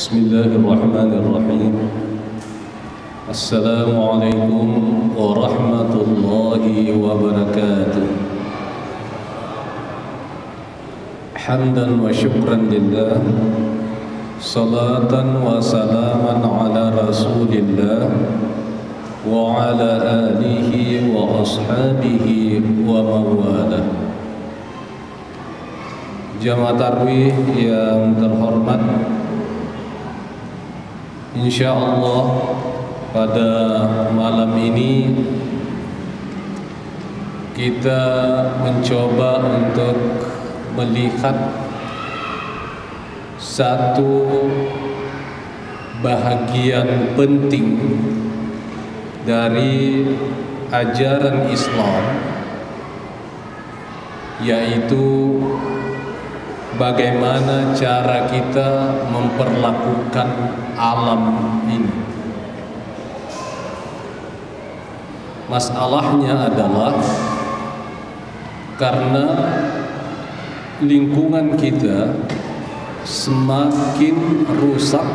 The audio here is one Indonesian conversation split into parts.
Bismillahirrahmanirrahim. Assalamualaikum warahmatullahi wabarakatuh. Hamdan wa syukran lillah, salatan wa salaman ala rasulillah wa ala alihi wa ashabihi wa mawalah. Jamaah Tarwih yang terhormat, insyaallah pada malam ini kita mencoba untuk melihat satu bahagian penting dari ajaran Islam, yaitu bagaimana cara kita memperlakukan alam ini. Masalahnya adalah karena lingkungan kita semakin rusak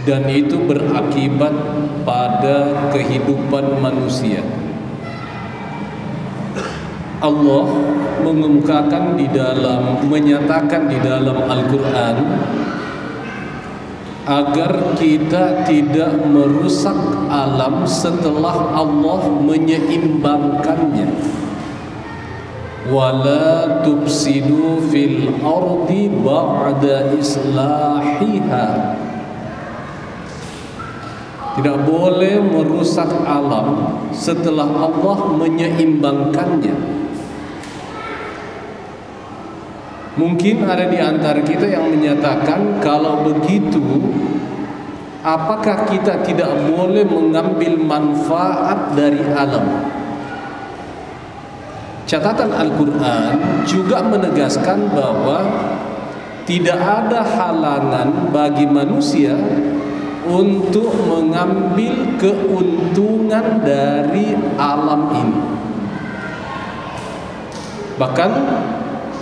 dan itu berakibat pada kehidupan manusia. Allah mengemukakan menyatakan di dalam Al-Quran agar kita tidak merusak alam setelah Allah menyeimbangkannya. Wala tufsidu fil ardi ba'da islahiha. Tidak boleh merusak alam setelah Allah menyeimbangkannya. Mungkin ada di antara kita yang menyatakan, kalau begitu apakah kita tidak boleh mengambil manfaat dari alam? Catatan Al-Quran juga menegaskan bahwa tidak ada halangan bagi manusia untuk mengambil keuntungan dari alam ini. Bahkan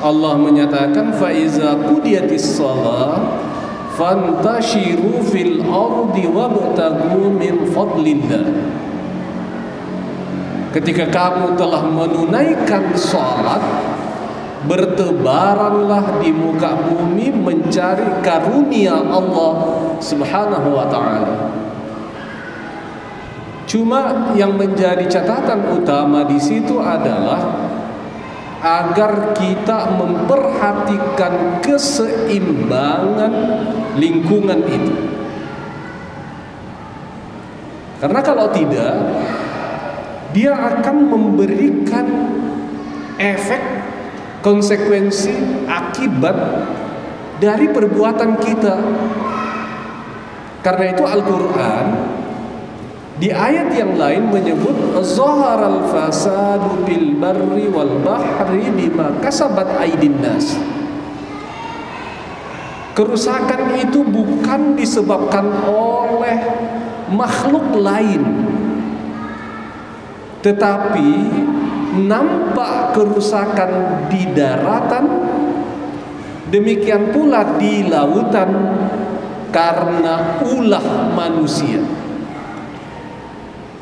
Allah menyatakan, faiza qudiyatis shalah fantashiru fil ardi wabtagu min fadlillah. Ketika kamu telah menunaikan salat, bertebaranlah di muka bumi mencari karunia Allah Subhanahu wa taala. Cuma yang menjadi catatan utama di situ adalah agar kita memperhatikan keseimbangan lingkungan itu. Karena kalau tidak, dia akan memberikan efek, konsekuensi, akibat dari perbuatan kita. Karena itu Al-Quran di ayat yang lain menyebut zaharal fasadu bil barri wal bahri bima kasabat aydin nas. Kerusakan itu bukan disebabkan oleh makhluk lain, tetapi nampak kerusakan di daratan, demikian pula di lautan karena ulah manusia.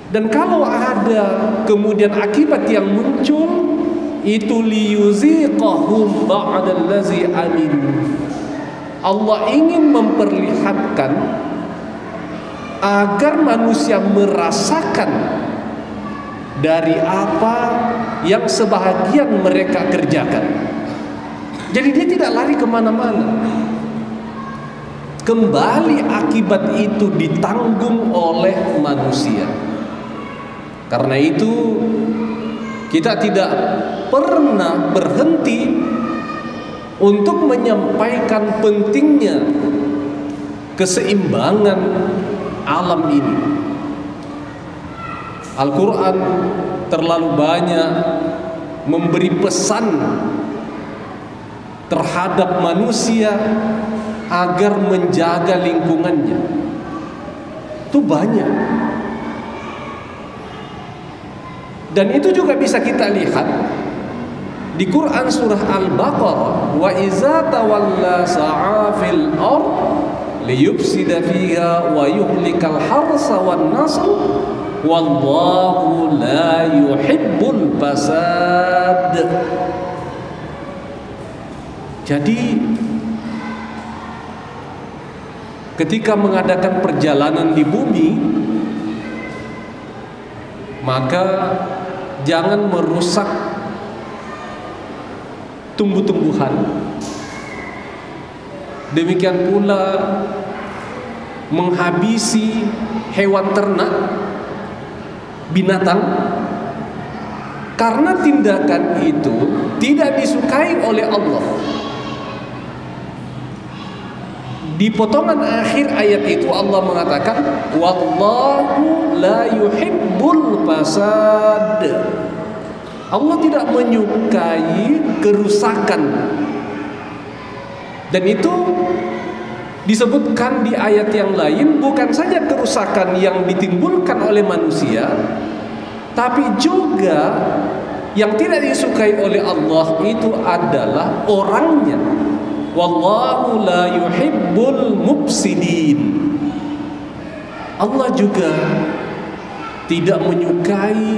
Dan kalau ada kemudian akibat yang muncul, itu liyuziqahum ba'dallazi aminu. Allah ingin memperlihatkan agar manusia merasakan dari apa yang sebahagian mereka kerjakan. Jadi dia tidak lari kemana-mana. Kembali akibat itu ditanggung oleh manusia. Karena itu kita tidak pernah berhenti untuk menyampaikan pentingnya keseimbangan alam ini. Al-Quran terlalu banyak memberi pesan terhadap manusia agar menjaga lingkungannya. Itu banyak. Dan itu juga bisa kita lihat di Quran surah Al-Baqarah, wa iza tawalla sa'a fil ard liyufsida fiha wa yuhlikal harsa wan nasl wallahu la yuhibbul fasad. Jadi ketika mengadakan perjalanan di bumi, maka jangan merusak tumbuh-tumbuhan. Demikian pula menghabisi hewan ternak, binatang, karena tindakan itu tidak disukai oleh Allah. Di potongan akhir ayat itu Allah mengatakan wallahu la yuhibbul fasad. Allah tidak menyukai kerusakan. Dan itu disebutkan di ayat yang lain, bukan saja kerusakan yang ditimbulkan oleh manusia, tapi juga yang tidak disukai oleh Allah itu adalah orangnya. Wallahu la yuhibbul mufsidin. Allah juga tidak menyukai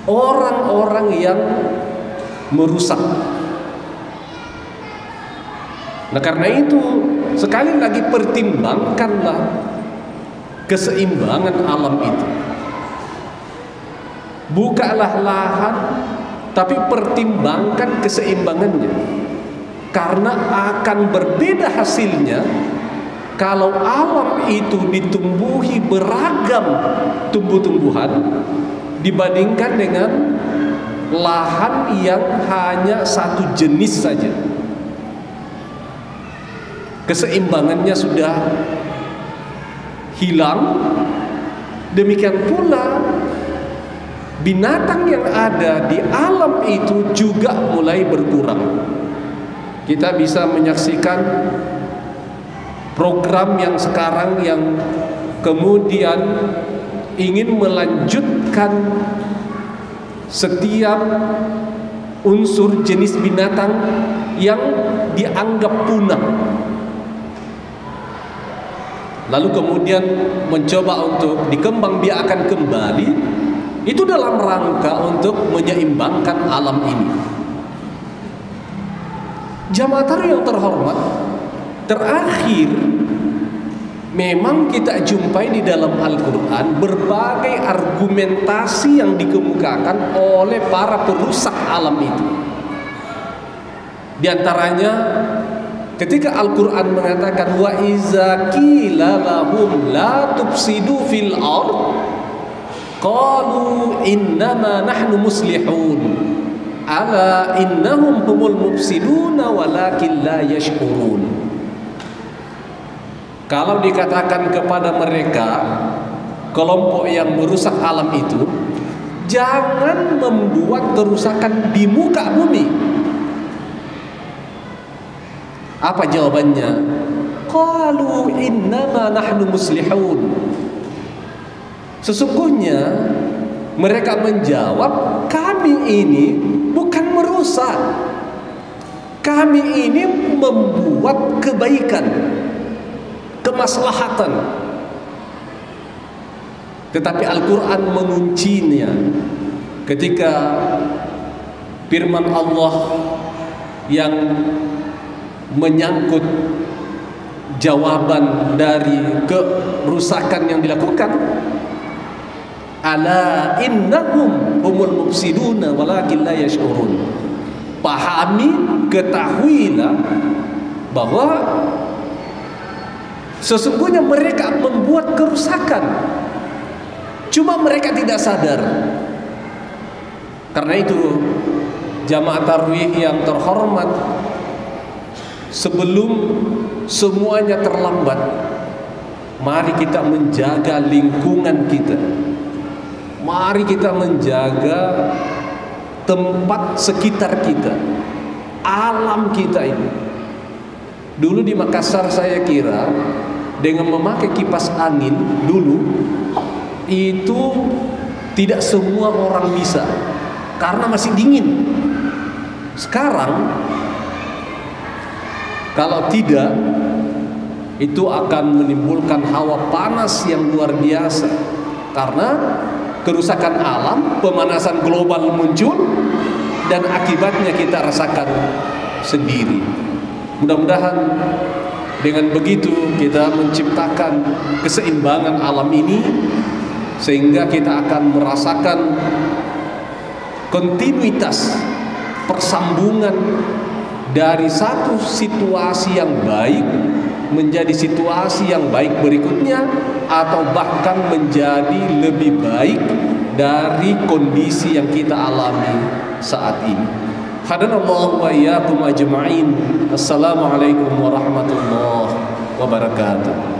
orang-orang yang merusak. Nah, karena itu sekali lagi pertimbangkanlah keseimbangan alam itu. Bukalah lahan, tapi pertimbangkan keseimbangannya. Karena akan berbeda hasilnya kalau alam itu ditumbuhi beragam tumbuh-tumbuhan dibandingkan dengan lahan yang hanya satu jenis saja. Keseimbangannya sudah hilang. Demikian pula binatang yang ada di alam itu juga mulai berkurang. Kita bisa menyaksikan program yang sekarang yang kemudian ingin melanjutkan setiap unsur jenis binatang yang dianggap punah, lalu kemudian mencoba untuk dikembangbiakkan kembali, itu dalam rangka untuk menyeimbangkan alam ini. Jamaah taruh yang terhormat, terakhir memang kita jumpai di dalam Al-Quran berbagai argumentasi yang dikemukakan oleh para perusak alam itu. Di antaranya ketika Al-Quran mengatakan wa iza qila lahum la tufsidu fil ard qalu innama nahnu muslihun ala innahum humul mufsiduna walakin la yashkurun. Kalau dikatakan kepada mereka, kelompok yang merusak alam itu, jangan membuat kerusakan di muka bumi. Apa jawabannya? Qalu innama nahnu muslihun. Sesungguhnya mereka menjawab, kami ini bukan merusak, kami ini membuat kebaikan, kemaslahatan. Tetapi Al-Quran menguncinya ketika firman Allah yang menyangkut jawaban dari kerusakan yang dilakukan. Ala innahum humul mufsiduna walakin la yash'urun. Pahami, ketahuilah bahwa sesungguhnya mereka membuat kerusakan, cuma mereka tidak sadar. Karena itu jamaah tarwih yang terhormat, sebelum semuanya terlambat, mari kita menjaga lingkungan kita. Mari kita menjaga tempat sekitar kita, alam kita ini. Dulu di Makassar saya kira dengan memakai kipas angin dulu itu tidak semua orang bisa, karena masih dingin. Sekarang kalau tidak, itu akan menimbulkan hawa panas yang luar biasa, karena kerusakan alam, pemanasan global muncul, dan akibatnya kita rasakan sendiri. Mudah-mudahan dengan begitu kita menciptakan keseimbangan alam ini, sehingga kita akan merasakan kontinuitas persambungan dari satu situasi yang baik menjadi situasi yang baik berikutnya, atau bahkan menjadi lebih baik dari kondisi yang kita alami saat ini. Hadanallahu wa iyyakum ajma'in. Assalamualaikum warahmatullahi wabarakatuh.